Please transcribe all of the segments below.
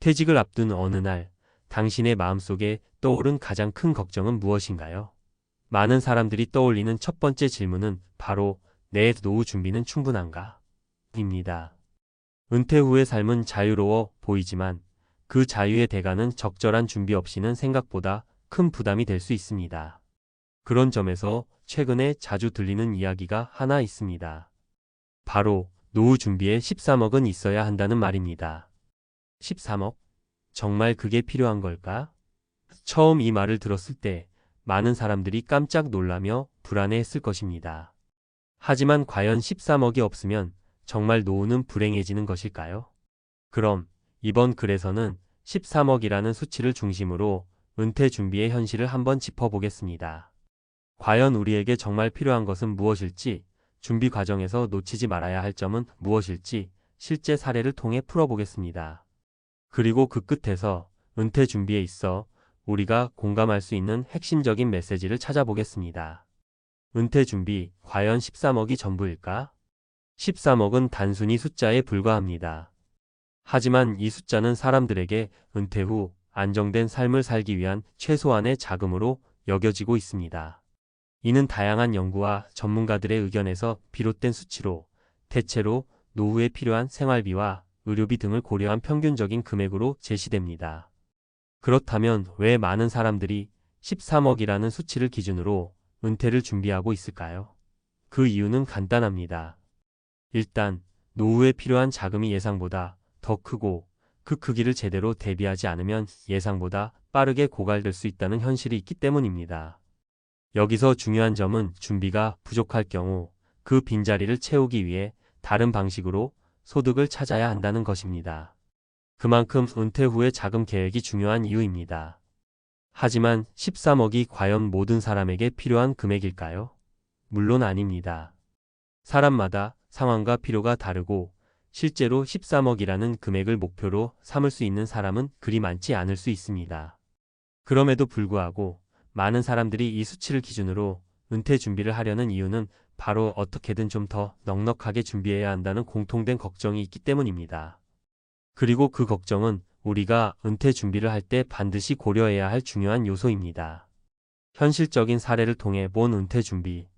퇴직을 앞둔 어느 날, 당신의 마음속에 떠오른 가장 큰 걱정은 무엇인가요? 많은 사람들이 떠올리는 첫 번째 질문은 바로 내 노후 준비는 충분한가? 입니다. 은퇴 후의 삶은 자유로워 보이지만 그 자유의 대가는 적절한 준비 없이는 생각보다 큰 부담이 될 수 있습니다. 그런 점에서 최근에 자주 들리는 이야기가 하나 있습니다. 바로 노후 준비에 13억은 있어야 한다는 말입니다. 13억? 정말 그게 필요한 걸까? 처음 이 말을 들었을 때 많은 사람들이 깜짝 놀라며 불안해했을 것입니다. 하지만 과연 13억이 없으면 정말 노후는 불행해지는 것일까요? 그럼 이번 글에서는 13억이라는 수치를 중심으로 은퇴 준비의 현실을 한번 짚어보겠습니다. 과연 우리에게 정말 필요한 것은 무엇일지, 준비 과정에서 놓치지 말아야 할 점은 무엇일지 실제 사례를 통해 풀어보겠습니다. 그리고 그 끝에서 은퇴 준비에 있어 우리가 공감할 수 있는 핵심적인 메시지를 찾아보겠습니다. 은퇴 준비, 과연 13억이 전부일까? 13억은 단순히 숫자에 불과합니다. 하지만 이 숫자는 사람들에게 은퇴 후 안정된 삶을 살기 위한 최소한의 자금으로 여겨지고 있습니다. 이는 다양한 연구와 전문가들의 의견에서 비롯된 수치로 대체로 노후에 필요한 생활비와 의료비 등을 고려한 평균적인 금액으로 제시됩니다. 그렇다면 왜 많은 사람들이 13억이라는 수치를 기준으로 은퇴를 준비하고 있을까요? 그 이유는 간단합니다. 일단 노후에 필요한 자금이 예상보다 더 크고 그 크기를 제대로 대비하지 않으면 예상보다 빠르게 고갈될 수 있다는 현실이 있기 때문입니다. 여기서 중요한 점은 준비가 부족할 경우 그 빈자리를 채우기 위해 다른 방식으로 소득을 찾아야 한다는 것입니다. 그만큼 은퇴 후의 자금 계획이 중요한 이유입니다. 하지만 13억이 과연 모든 사람에게 필요한 금액일까요? 물론 아닙니다. 사람마다 상황과 필요가 다르고 실제로 13억이라는 금액을 목표로 삼을 수 있는 사람은 그리 많지 않을 수 있습니다. 그럼에도 불구하고 많은 사람들이 이 수치를 기준으로 은퇴 준비를 하려는 이유는 바로 어떻게든 좀 더 넉넉하게 준비해야 한다는 공통된 걱정이 있기 때문입니다. 그리고 그 걱정은 우리가 은퇴 준비를 할 때 반드시 고려해야 할 중요한 요소입니다. 현실적인 사례를 통해 본 은퇴 준비.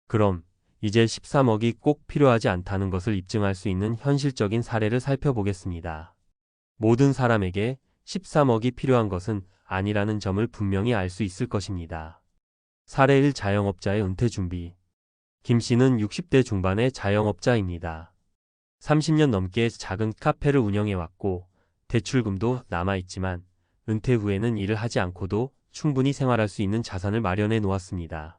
그럼 이제 13억이 꼭 필요하지 않다는 것을 입증할 수 있는 현실적인 사례를 살펴보겠습니다. 모든 사람에게 13억이 필요한 것은 아니라는 점을 분명히 알 수 있을 것입니다. 사례 1. 자영업자의 은퇴 준비. 김 씨는 60대 중반의 자영업자입니다. 30년 넘게 작은 카페를 운영해왔고 대출금도 남아있지만 은퇴 후에는 일을 하지 않고도 충분히 생활할 수 있는 자산을 마련해 놓았습니다.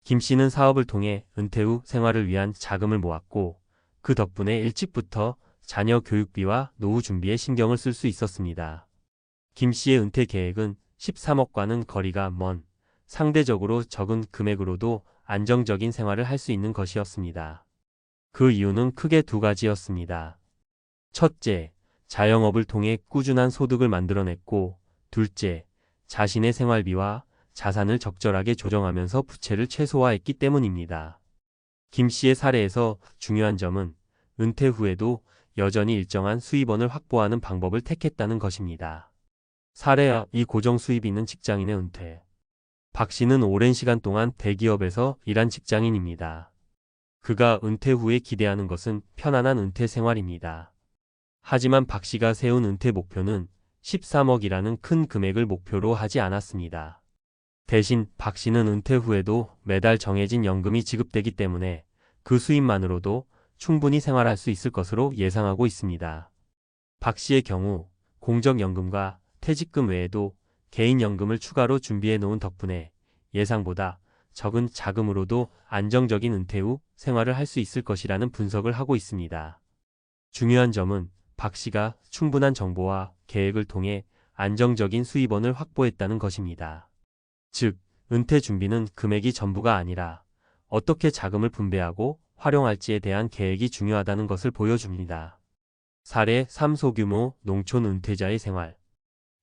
김 씨는 사업을 통해 은퇴 후 생활을 위한 자금을 모았고 그 덕분에 일찍부터 자녀 교육비와 노후 준비에 신경을 쓸 수 있었습니다. 김 씨의 은퇴 계획은 13억과는 거리가 먼 상대적으로 적은 금액으로도 안정적인 생활을 할 수 있는 것이었습니다. 그 이유는 크게 두 가지였습니다. 첫째, 자영업을 통해 꾸준한 소득을 만들어냈고, 둘째, 자신의 생활비와 자산을 적절하게 조정하면서 부채를 최소화했기 때문입니다. 김 씨의 사례에서 중요한 점은 은퇴 후에도 여전히 일정한 수입원을 확보하는 방법을 택했다는 것입니다. 사례 2. 고정 수입이 있는 직장인의 은퇴. 박 씨는 오랜 시간 동안 대기업에서 일한 직장인입니다. 그가 은퇴 후에 기대하는 것은 편안한 은퇴 생활입니다. 하지만 박 씨가 세운 은퇴 목표는 13억이라는 큰 금액을 목표로 하지 않았습니다. 대신 박 씨는 은퇴 후에도 매달 정해진 연금이 지급되기 때문에 그 수입만으로도 충분히 생활할 수 있을 것으로 예상하고 있습니다. 박 씨의 경우 공적연금과 퇴직금 외에도 개인연금을 추가로 준비해 놓은 덕분에 예상보다 적은 자금으로도 안정적인 은퇴 후 생활을 할 수 있을 것이라는 분석을 하고 있습니다. 중요한 점은 박 씨가 충분한 정보와 계획을 통해 안정적인 수입원을 확보했다는 것입니다. 즉, 은퇴 준비는 금액이 전부가 아니라 어떻게 자금을 분배하고 활용할지에 대한 계획이 중요하다는 것을 보여줍니다. 사례 3. 소규모 농촌 은퇴자의 생활.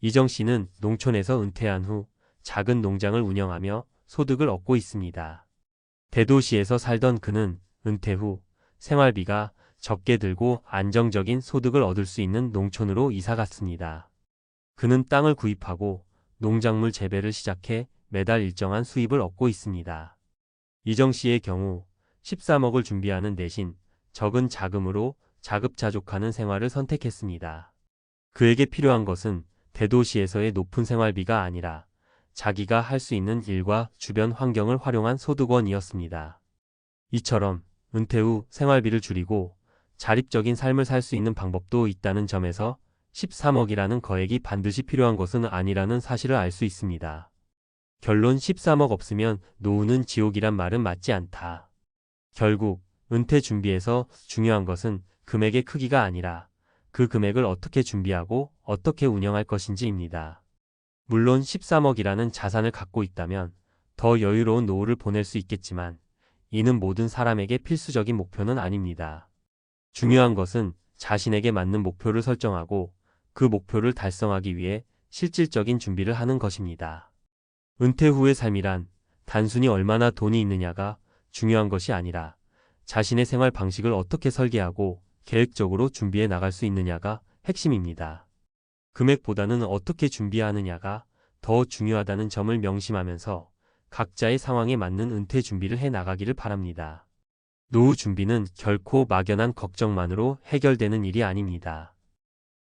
이정 씨는 농촌에서 은퇴한 후 작은 농장을 운영하며 소득을 얻고 있습니다. 대도시에서 살던 그는 은퇴 후 생활비가 적게 들고 안정적인 소득을 얻을 수 있는 농촌으로 이사 갔습니다. 그는 땅을 구입하고 농작물 재배를 시작해 매달 일정한 수입을 얻고 있습니다. 이정 씨의 경우 13억을 준비하는 대신 적은 자금으로 자급자족하는 생활을 선택했습니다. 그에게 필요한 것은 대도시에서의 높은 생활비가 아니라 자기가 할 수 있는 일과 주변 환경을 활용한 소득원이었습니다. 이처럼 은퇴 후 생활비를 줄이고 자립적인 삶을 살 수 있는 방법도 있다는 점에서 13억이라는 거액이 반드시 필요한 것은 아니라는 사실을 알 수 있습니다. 결론 13억 없으면 노후는 지옥이란 말은 맞지 않다. 결국 은퇴 준비에서 중요한 것은 금액의 크기가 아니라 그 금액을 어떻게 준비하고 어떻게 운영할 것인지입니다. 물론 13억이라는 자산을 갖고 있다면 더 여유로운 노후를 보낼 수 있겠지만 이는 모든 사람에게 필수적인 목표는 아닙니다. 중요한 것은 자신에게 맞는 목표를 설정하고 그 목표를 달성하기 위해 실질적인 준비를 하는 것입니다. 은퇴 후의 삶이란 단순히 얼마나 돈이 있느냐가 중요한 것이 아니라 자신의 생활 방식을 어떻게 설계하고 계획적으로 준비해 나갈 수 있느냐가 핵심입니다. 금액보다는 어떻게 준비하느냐가 더 중요하다는 점을 명심하면서 각자의 상황에 맞는 은퇴 준비를 해 나가기를 바랍니다. 노후 준비는 결코 막연한 걱정만으로 해결되는 일이 아닙니다.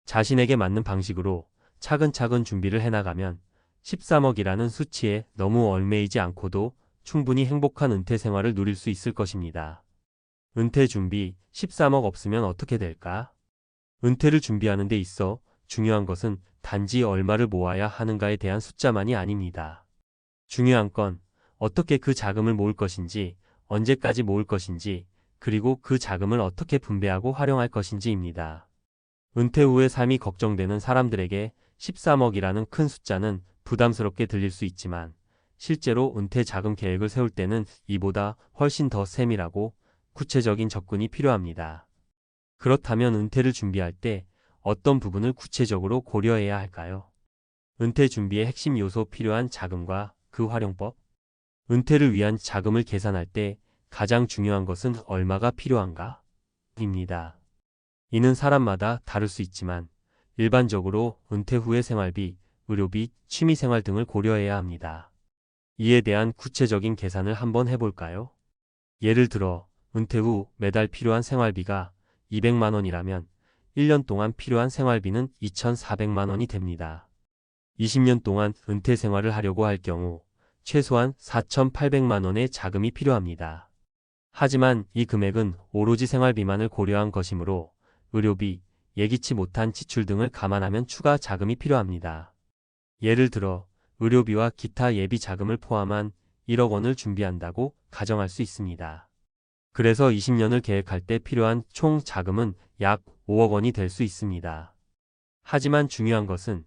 자신에게 맞는 방식으로 차근차근 준비를 해나가면 13억이라는 수치에 너무 얽매이지 않고도 충분히 행복한 은퇴 생활을 누릴 수 있을 것입니다. 은퇴 준비 13억 없으면 어떻게 될까? 은퇴를 준비하는 데 있어 중요한 것은 단지 얼마를 모아야 하는가에 대한 숫자만이 아닙니다. 중요한 건 어떻게 그 자금을 모을 것인지, 언제까지 모을 것인지, 그리고 그 자금을 어떻게 분배하고 활용할 것인지입니다. 은퇴 후의 삶이 걱정되는 사람들에게 13억이라는 큰 숫자는 부담스럽게 들릴 수 있지만 실제로 은퇴 자금 계획을 세울 때는 이보다 훨씬 더 세밀하고 구체적인 접근이 필요합니다. 그렇다면 은퇴를 준비할 때 어떤 부분을 구체적으로 고려해야 할까요? 은퇴 준비의 핵심 요소 필요한 자금과 그 활용법. 은퇴를 위한 자금을 계산할 때 가장 중요한 것은 얼마가 필요한가? 입니다. 이는 사람마다 다를 수 있지만 일반적으로 은퇴 후의 생활비, 의료비, 취미생활 등을 고려해야 합니다. 이에 대한 구체적인 계산을 한번 해볼까요? 예를 들어 은퇴 후 매달 필요한 생활비가 200만 원이라면 1년 동안 필요한 생활비는 2,400만 원이 됩니다. 20년 동안 은퇴 생활을 하려고 할 경우 최소한 4,800만 원의 자금이 필요합니다. 하지만 이 금액은 오로지 생활비만을 고려한 것이므로 의료비, 예기치 못한 지출 등을 감안하면 추가 자금이 필요합니다. 예를 들어 의료비와 기타 예비 자금을 포함한 1억 원을 준비한다고 가정할 수 있습니다. 그래서 20년을 계획할 때 필요한 총 자금은 약 5억 원이 될 수 있습니다. 하지만 중요한 것은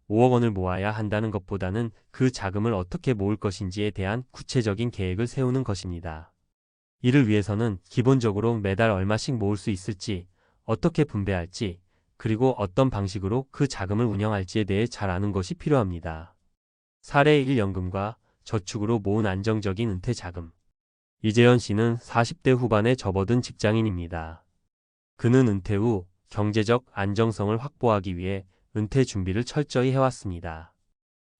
5억 원을 모아야 한다는 것보다는 그 자금을 어떻게 모을 것인지에 대한 구체적인 계획을 세우는 것입니다. 이를 위해서는 기본적으로 매달 얼마씩 모을 수 있을지, 어떻게 분배할지, 그리고 어떤 방식으로 그 자금을 운영할지에 대해 잘 아는 것이 필요합니다. 사례 1. 연금과 저축으로 모은 안정적인 은퇴 자금. 이재현 씨는 40대 후반에 접어든 직장인입니다. 그는 은퇴 후 경제적 안정성을 확보하기 위해 은퇴 준비를 철저히 해왔습니다.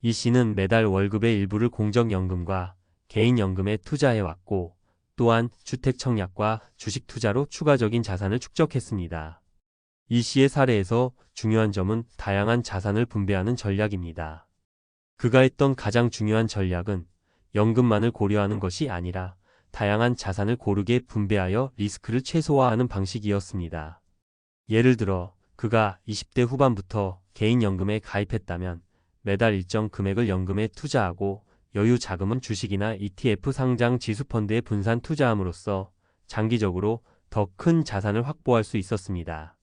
이 씨는 매달 월급의 일부를 공적연금과 개인연금에 투자해왔고 또한 주택 청약과 주식 투자로 추가적인 자산을 축적했습니다. 이 씨의 사례에서 중요한 점은 다양한 자산을 분배하는 전략입니다. 그가 했던 가장 중요한 전략은 연금만을 고려하는 것이 아니라 다양한 자산을 고르게 분배하여 리스크를 최소화하는 방식이었습니다. 예를 들어 그가 20대 후반부터 개인연금에 가입했다면 매달 일정 금액을 연금에 투자하고 여유 자금은 주식이나 ETF 상장 지수펀드에 분산 투자함으로써 장기적으로 더 큰 자산을 확보할 수 있었습니다.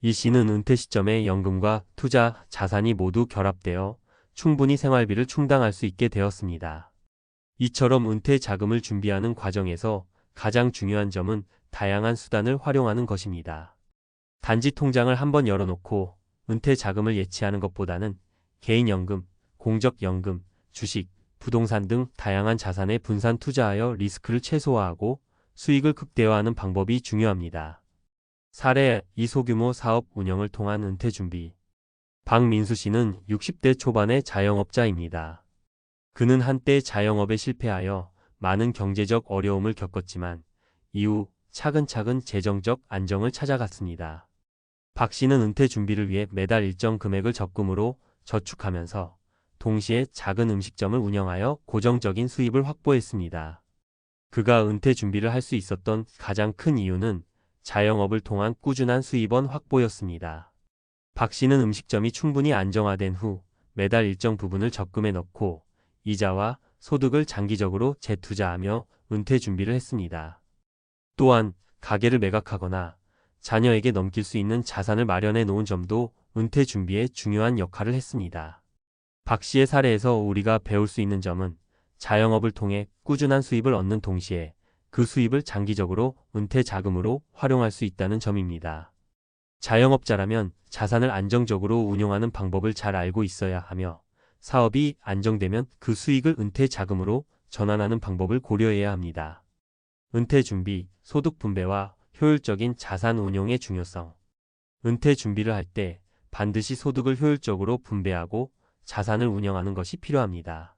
이 씨는 은퇴 시점에 연금과 투자, 자산이 모두 결합되어 충분히 생활비를 충당할 수 있게 되었습니다. 이처럼 은퇴 자금을 준비하는 과정에서 가장 중요한 점은 다양한 수단을 활용하는 것입니다. 단지 통장을 한번 열어놓고 은퇴 자금을 예치하는 것보다는 개인연금, 공적연금, 주식, 부동산 등 다양한 자산에 분산 투자하여 리스크를 최소화하고 수익을 극대화하는 방법이 중요합니다. 사례 2. 소규모 사업 운영을 통한 은퇴 준비. 박민수 씨는 60대 초반의 자영업자입니다. 그는 한때 자영업에 실패하여 많은 경제적 어려움을 겪었지만 이후 차근차근 재정적 안정을 찾아갔습니다. 박 씨는 은퇴 준비를 위해 매달 일정 금액을 적금으로 저축하면서 동시에 작은 음식점을 운영하여 고정적인 수입을 확보했습니다. 그가 은퇴 준비를 할 수 있었던 가장 큰 이유는 자영업을 통한 꾸준한 수입원 확보였습니다. 박 씨는 음식점이 충분히 안정화된 후 매달 일정 부분을 적금에 넣고 이자와 소득을 장기적으로 재투자하며 은퇴 준비를 했습니다. 또한 가게를 매각하거나 자녀에게 넘길 수 있는 자산을 마련해 놓은 점도 은퇴 준비에 중요한 역할을 했습니다. 박 씨의 사례에서 우리가 배울 수 있는 점은 자영업을 통해 꾸준한 수입을 얻는 동시에 그 수입을 장기적으로 은퇴 자금으로 활용할 수 있다는 점입니다. 자영업자라면 자산을 안정적으로 운용하는 방법을 잘 알고 있어야 하며 사업이 안정되면 그 수익을 은퇴 자금으로 전환하는 방법을 고려해야 합니다. 은퇴 준비, 소득 분배와 효율적인 자산 운용의 중요성. 은퇴 준비를 할 때 반드시 소득을 효율적으로 분배하고 자산을 운영하는 것이 필요합니다.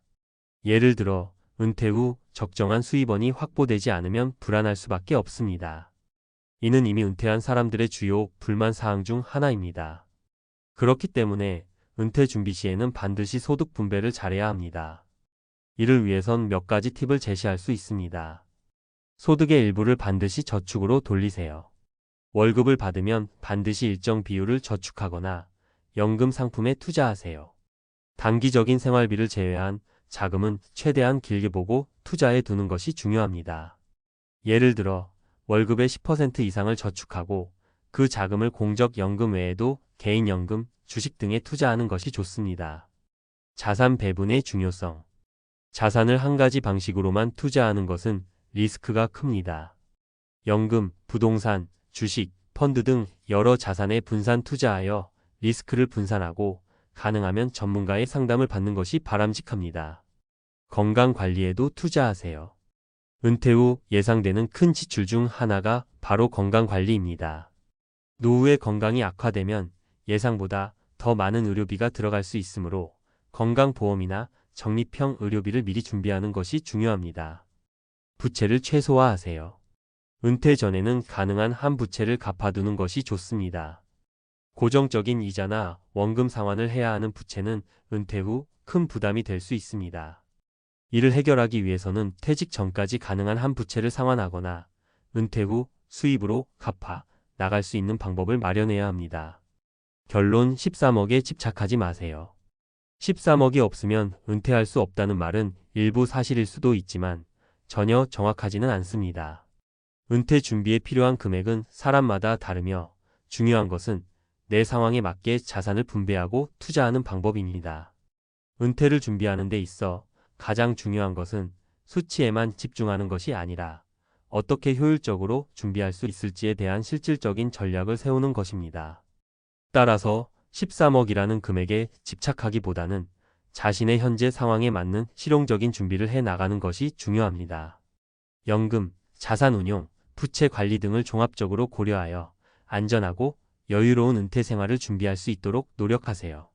예를 들어 은퇴 후 적정한 수입원이 확보되지 않으면 불안할 수밖에 없습니다. 이는 이미 은퇴한 사람들의 주요 불만 사항 중 하나입니다. 그렇기 때문에 은퇴 준비 시에는 반드시 소득 분배를 잘해야 합니다. 이를 위해선 몇 가지 팁을 제시할 수 있습니다. 소득의 일부를 반드시 저축으로 돌리세요. 월급을 받으면 반드시 일정 비율을 저축하거나 연금 상품에 투자하세요. 단기적인 생활비를 제외한 자금은 최대한 길게 보고 투자해 두는 것이 중요합니다. 예를 들어 월급의 10% 이상을 저축하고 그 자금을 공적연금 외에도 개인연금, 주식 등에 투자하는 것이 좋습니다. 자산 배분의 중요성. 자산을 한 가지 방식으로만 투자하는 것은 리스크가 큽니다. 연금, 부동산, 주식, 펀드 등 여러 자산에 분산 투자하여 리스크를 분산하고 가능하면 전문가의 상담을 받는 것이 바람직합니다. 건강 관리에도 투자하세요. 은퇴 후 예상되는 큰 지출 중 하나가 바로 건강 관리입니다. 노후의 건강이 악화되면 예상보다 더 많은 의료비가 들어갈 수 있으므로 건강보험이나 적립형 의료비를 미리 준비하는 것이 중요합니다. 부채를 최소화하세요. 은퇴 전에는 가능한 한 부채를 갚아두는 것이 좋습니다. 고정적인 이자나 원금 상환을 해야 하는 부채는 은퇴 후 큰 부담이 될 수 있습니다. 이를 해결하기 위해서는 퇴직 전까지 가능한 한 부채를 상환하거나 은퇴 후 수입으로 갚아 나갈 수 있는 방법을 마련해야 합니다. 결론 13억에 집착하지 마세요. 13억이 없으면 은퇴할 수 없다는 말은 일부 사실일 수도 있지만 전혀 정확하지는 않습니다. 은퇴 준비에 필요한 금액은 사람마다 다르며 중요한 것은 내 상황에 맞게 자산을 분배하고 투자하는 방법입니다. 은퇴를 준비하는 데 있어 가장 중요한 것은 수치에만 집중하는 것이 아니라 어떻게 효율적으로 준비할 수 있을지에 대한 실질적인 전략을 세우는 것입니다. 따라서 13억이라는 금액에 집착하기보다는 자신의 현재 상황에 맞는 실용적인 준비를 해 나가는 것이 중요합니다. 연금, 자산 운용, 부채 관리 등을 종합적으로 고려하여 안전하고 여유로운 은퇴 생활을 준비할 수 있도록 노력하세요.